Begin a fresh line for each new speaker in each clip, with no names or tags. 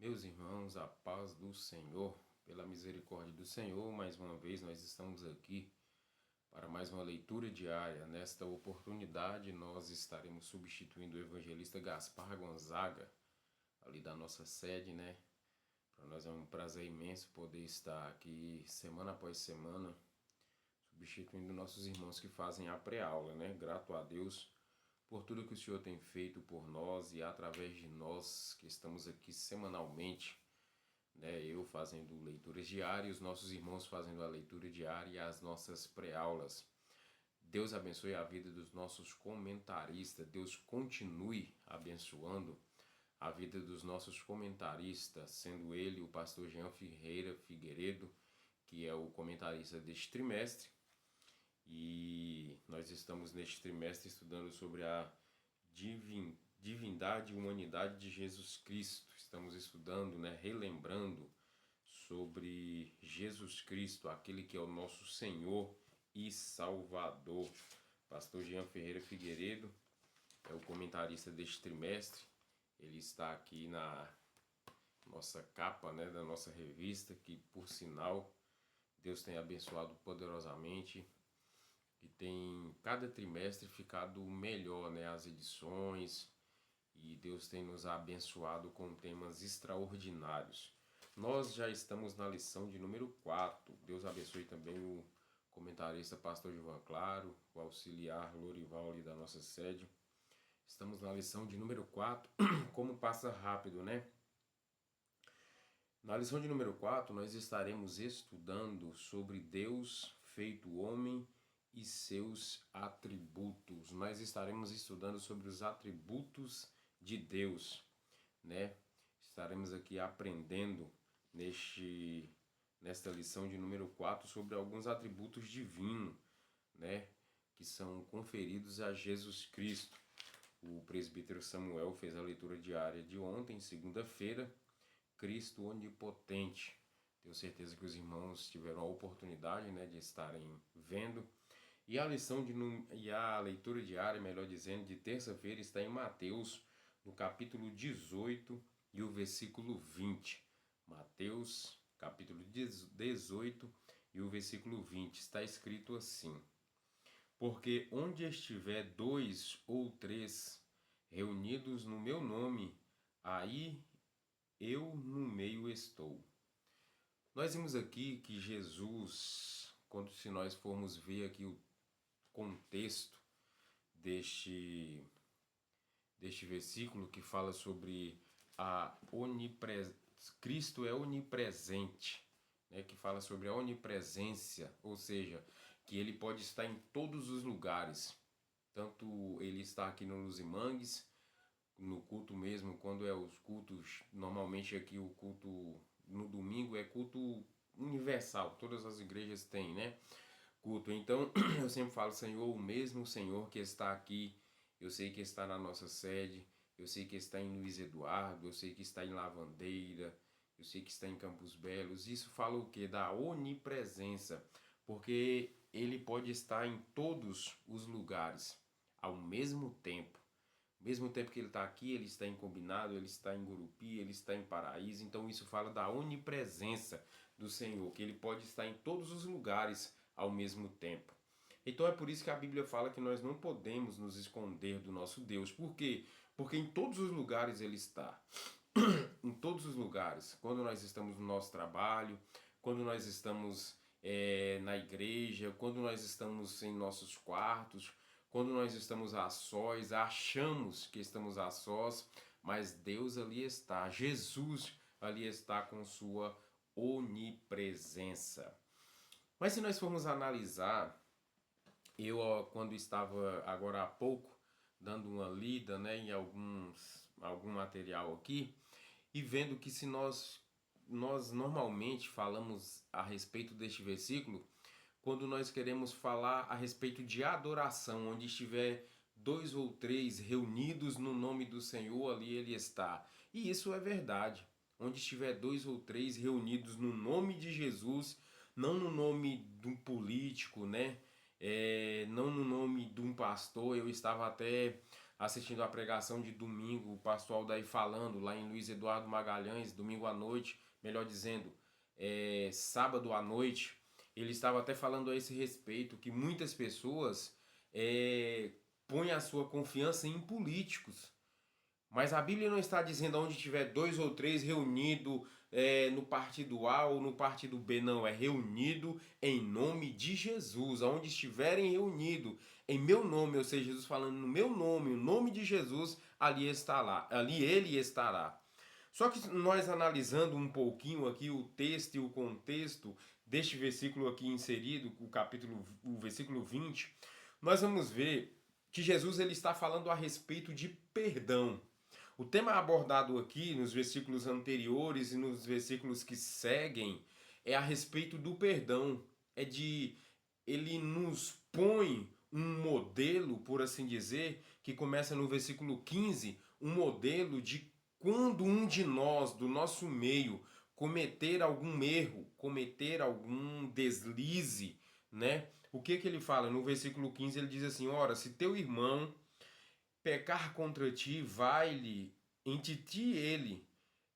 Meus irmãos, a paz do Senhor, pela misericórdia do Senhor, mais uma vez nós estamos aqui para mais uma leitura diária. Nesta oportunidade, nós estaremos substituindo o evangelista Gaspar Gonzaga, ali da nossa sede, né? Para nós é um prazer imenso poder estar aqui semana após semana, substituindo nossos irmãos que fazem a pré-aula, né? Grato a Deus por tudo que o Senhor tem feito por nós e através de nós que estamos aqui semanalmente, né? Eu fazendo leituras diárias, nossos irmãos fazendo a leitura diária e as nossas pré-aulas. Deus abençoe a vida dos nossos comentaristas. Deus continue abençoando a vida dos nossos comentaristas, sendo ele o pastor Jean Ferreira Figueiredo, que é o comentarista deste trimestre. E nós estamos neste trimestre estudando sobre a divindade e humanidade de Jesus Cristo. Estamos estudando, né, relembrando sobre Jesus Cristo, aquele que é o nosso Senhor e Salvador. Pastor Jean Ferreira Figueiredo é o comentarista deste trimestre. Ele está aqui na nossa capa, né, da nossa revista, que por sinal Deus tem abençoado poderosamente e tem cada trimestre ficado melhor, né, as edições, e Deus tem nos abençoado com temas extraordinários. Nós já estamos na lição de número 4. Deus abençoe também o comentarista pastor Gilvan Claro, o auxiliar Lorival ali da nossa sede. Estamos na lição de número 4. Como passa rápido, né? Na lição de número 4, nós estaremos estudando sobre Deus feito homem e seus atributos. Nós estaremos estudando sobre os atributos de Deus, né? Estaremos aqui aprendendo nesta lição de número 4 sobre alguns atributos divinos, né, que são conferidos a Jesus Cristo. O presbítero Samuel fez a leitura diária de ontem, segunda-feira, Cristo onipotente. Tenho certeza que os irmãos tiveram a oportunidade, né, de estarem vendo. E a leitura diária, melhor dizendo, de terça-feira está em Mateus, no capítulo 18 e o versículo 20. Mateus, capítulo 18 e o versículo 20. Está escrito assim: Porque onde estiver 2 ou 3 reunidos no meu nome, aí eu no meio estou. Nós vimos aqui que Jesus, se nós formos ver aqui o contexto deste versículo que fala sobre a Cristo é onipresente, né? Que fala sobre a onipresença, ou seja, que ele pode estar em todos os lugares. Tanto ele está aqui no Luzimangues, no culto mesmo, quando é os cultos, normalmente aqui o culto no domingo é culto universal, todas as igrejas têm, né? Culto. Então, eu sempre falo, Senhor, o mesmo Senhor que está aqui, eu sei que está na nossa sede, eu sei que está em Luiz Eduardo, eu sei que está em Lavandeira, eu sei que está em Campos Belos. Isso fala o quê? Da onipresença, porque ele pode estar em todos os lugares ao mesmo tempo. Ao mesmo tempo que ele está aqui, ele está em Combinado, ele está em Gurupi, ele está em Paraíso. Então isso fala da onipresença do Senhor, que ele pode estar em todos os lugares ao mesmo tempo. Então é por isso que a Bíblia fala que nós não podemos nos esconder do nosso Deus. Por quê? Porque em todos os lugares ele está. Em todos os lugares. Quando nós estamos no nosso trabalho, quando nós estamos na igreja, quando nós estamos em nossos quartos, quando nós estamos a sós, achamos que estamos a sós, mas Deus ali está, Jesus ali está com sua onipresença. Mas se nós formos analisar, eu quando estava agora há pouco dando uma lida, né, em algum material aqui e vendo que se nós normalmente falamos a respeito deste versículo quando nós queremos falar a respeito de adoração, onde estiver 2 ou 3 reunidos no nome do Senhor, ali ele está. E isso é verdade. Onde estiver 2 ou 3 reunidos no nome de Jesus, não no nome de um político, né? Não no nome de um pastor. Eu estava até assistindo a pregação de domingo, o pastor Aldair falando lá em Luiz Eduardo Magalhães, domingo à noite, melhor dizendo, sábado à noite, ele estava até falando a esse respeito, que muitas pessoas põem a sua confiança em políticos. Mas a Bíblia não está dizendo onde tiver 2 ou 3 reunidos no partido A ou no partido B, não. É reunido em nome de Jesus. Onde estiverem reunidos em meu nome, ou seja, Jesus falando no meu nome, o nome de Jesus, ali está lá, ali ele estará. Só que nós analisando um pouquinho aqui o texto e o contexto deste versículo aqui inserido, o versículo 20, nós vamos ver que Jesus ele está falando a respeito de perdão. O tema abordado aqui nos versículos anteriores e nos versículos que seguem é a respeito do perdão. Ele nos põe um modelo, por assim dizer, que começa no versículo 15, um modelo de quando um de nós, do nosso meio, cometer algum erro, cometer algum deslize, né? O que ele fala? No versículo 15 ele diz assim: ora, se teu irmão pecar contra ti, vai-lhe em ti ele.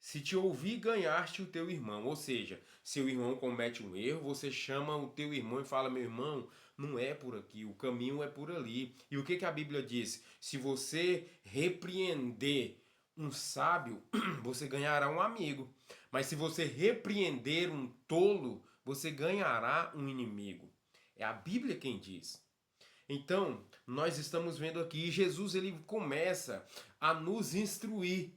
Se te ouvir, ganhaste o teu irmão. Ou seja, se o irmão comete um erro, você chama o teu irmão e fala: meu irmão, não é por aqui, o caminho é por ali. E o que a Bíblia diz? Se você repreender um sábio, você ganhará um amigo. Mas se você repreender um tolo, você ganhará um inimigo. É a Bíblia quem diz. Então, nós estamos vendo aqui, Jesus ele começa a nos instruir,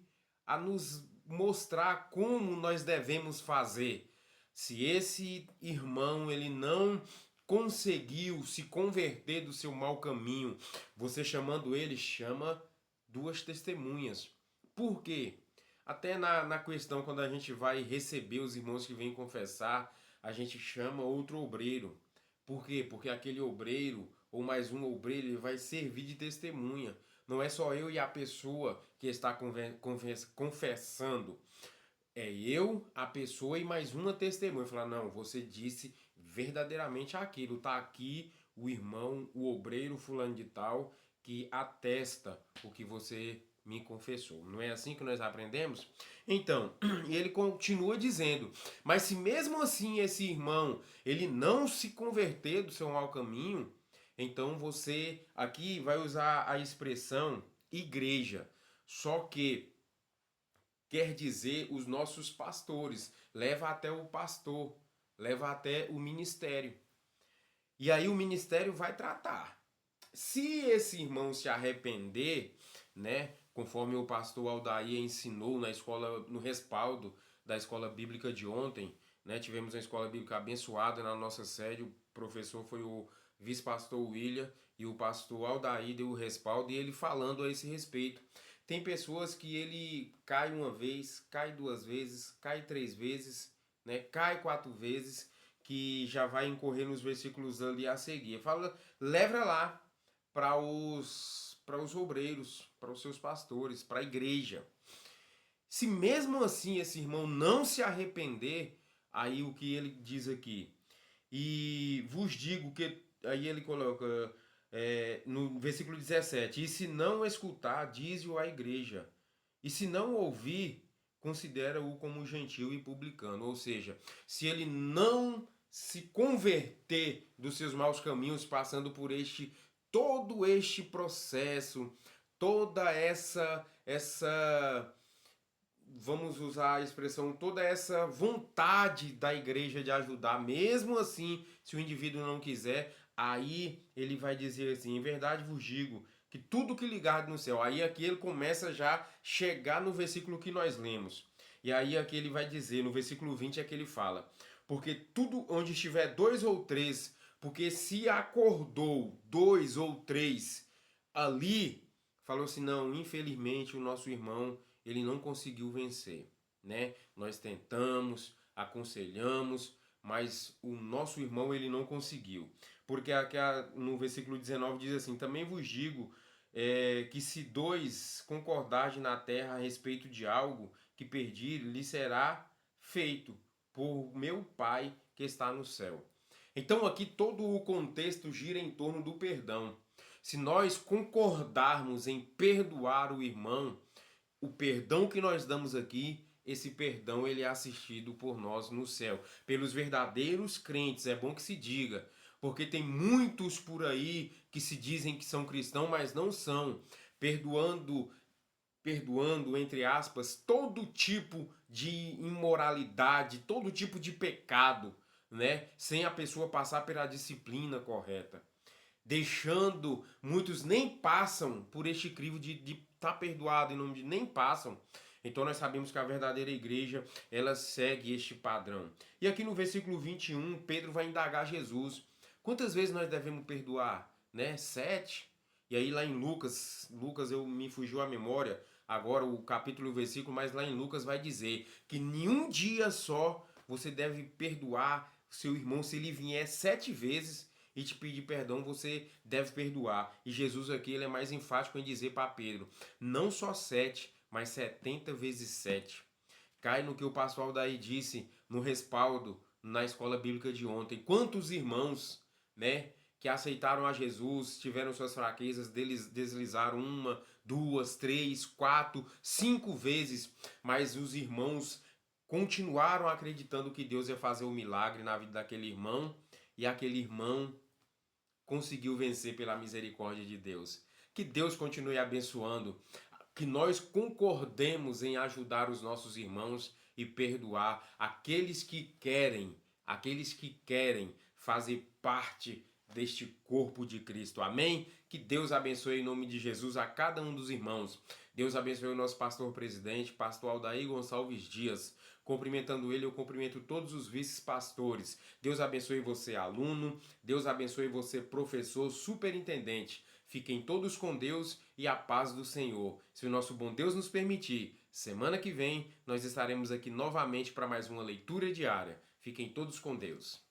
a nos mostrar como nós devemos fazer. Se esse irmão ele não conseguiu se converter do seu mau caminho, você chamando ele, chama duas testemunhas. Por quê? Até na questão, quando a gente vai receber os irmãos que vêm confessar, a gente chama outro obreiro. Por quê? Porque aquele obreiro, ou mais um obreiro, ele vai servir de testemunha. Não é só eu e a pessoa que está confessando. É eu, a pessoa e mais uma testemunha. Falar, não, você disse verdadeiramente aquilo. Está aqui o irmão, o obreiro fulano de tal, que atesta o que você me confessou. Não é assim que nós aprendemos? Então, ele continua dizendo, mas se mesmo assim esse irmão, ele não se converter do seu mau caminho, então você aqui vai usar a expressão igreja. Só que quer dizer os nossos pastores, leva até o pastor, leva até o ministério. E aí o ministério vai tratar. Se esse irmão se arrepender, né, conforme o pastor Aldair ensinou na escola, no respaldo da escola bíblica de ontem, né, tivemos uma escola bíblica abençoada na nossa sede, o professor foi o vice-pastor William e o pastor Aldair deu o respaldo e ele falando a esse respeito. Tem pessoas que ele cai uma vez, cai duas vezes, cai três vezes, né, cai quatro vezes, que já vai incorrer nos versículos ali a seguir. Fala, leva lá para os obreiros, para os seus pastores, para a igreja. Se mesmo assim esse irmão não se arrepender, aí o que ele diz aqui? E vos digo que, aí ele coloca no versículo 17, e se não escutar, diz-o à igreja, e se não ouvir, considera-o como gentil e publicano. Ou seja, se ele não se converter dos seus maus caminhos, passando por todo este processo, toda essa vamos usar a expressão, toda essa vontade da igreja de ajudar, mesmo assim, se o indivíduo não quiser, aí ele vai dizer assim, em verdade vos digo, que tudo que ligado no céu, aí aqui ele começa já a chegar no versículo que nós lemos. E aí aqui ele vai dizer, no versículo 20 é que ele fala, porque tudo onde estiver dois ou três, porque se acordou dois ou três ali, falou assim, não, infelizmente o nosso irmão ele não conseguiu vencer, né? Nós tentamos, aconselhamos, mas o nosso irmão ele não conseguiu. Porque aqui no versículo 19 diz assim, também vos digo que se dois concordarem na terra a respeito de algo que pedir, lhe será feito por meu Pai que está no céu. Então aqui todo o contexto gira em torno do perdão. Se nós concordarmos em perdoar o irmão, o perdão que nós damos aqui, esse perdão ele é assistido por nós no céu. Pelos verdadeiros crentes, é bom que se diga, porque tem muitos por aí que se dizem que são cristãos, mas não são, perdoando, entre aspas, todo tipo de imoralidade, todo tipo de pecado, né? Sem a pessoa passar pela disciplina correta. Deixando, muitos nem passam por este crivo de estar perdoado, em nome de nem passam. Então nós sabemos que a verdadeira igreja, ela segue este padrão. E aqui no versículo 21, Pedro vai indagar Jesus. Quantas vezes nós devemos perdoar? Né? 7. E aí lá em Lucas eu me fugiu a memória, agora o capítulo e o versículo, mas lá em Lucas vai dizer que em um dia só você deve perdoar seu irmão se ele vier 7 vezes e te pedir perdão, você deve perdoar. E Jesus aqui ele é mais enfático em dizer para Pedro, não só 7, mas 70 vezes 7. Cai no que o pastor Aldair disse no respaldo na escola bíblica de ontem. Quantos irmãos, né, que aceitaram a Jesus, tiveram suas fraquezas, deslizaram 1, 2, 3, 4, 5 vezes, mas os irmãos continuaram acreditando que Deus ia fazer um milagre na vida daquele irmão, e aquele irmão conseguiu vencer pela misericórdia de Deus. Que Deus continue abençoando, que nós concordemos em ajudar os nossos irmãos e perdoar aqueles que querem fazer parte deste corpo de Cristo. Amém? Que Deus abençoe em nome de Jesus a cada um dos irmãos. Deus abençoe o nosso pastor presidente, pastor Aldair Gonçalves Dias. Cumprimentando ele, eu cumprimento todos os vice-pastores. Deus abençoe você, aluno. Deus abençoe você, professor, superintendente. Fiquem todos com Deus e a paz do Senhor. Se o nosso bom Deus nos permitir, semana que vem nós estaremos aqui novamente para mais uma leitura diária. Fiquem todos com Deus.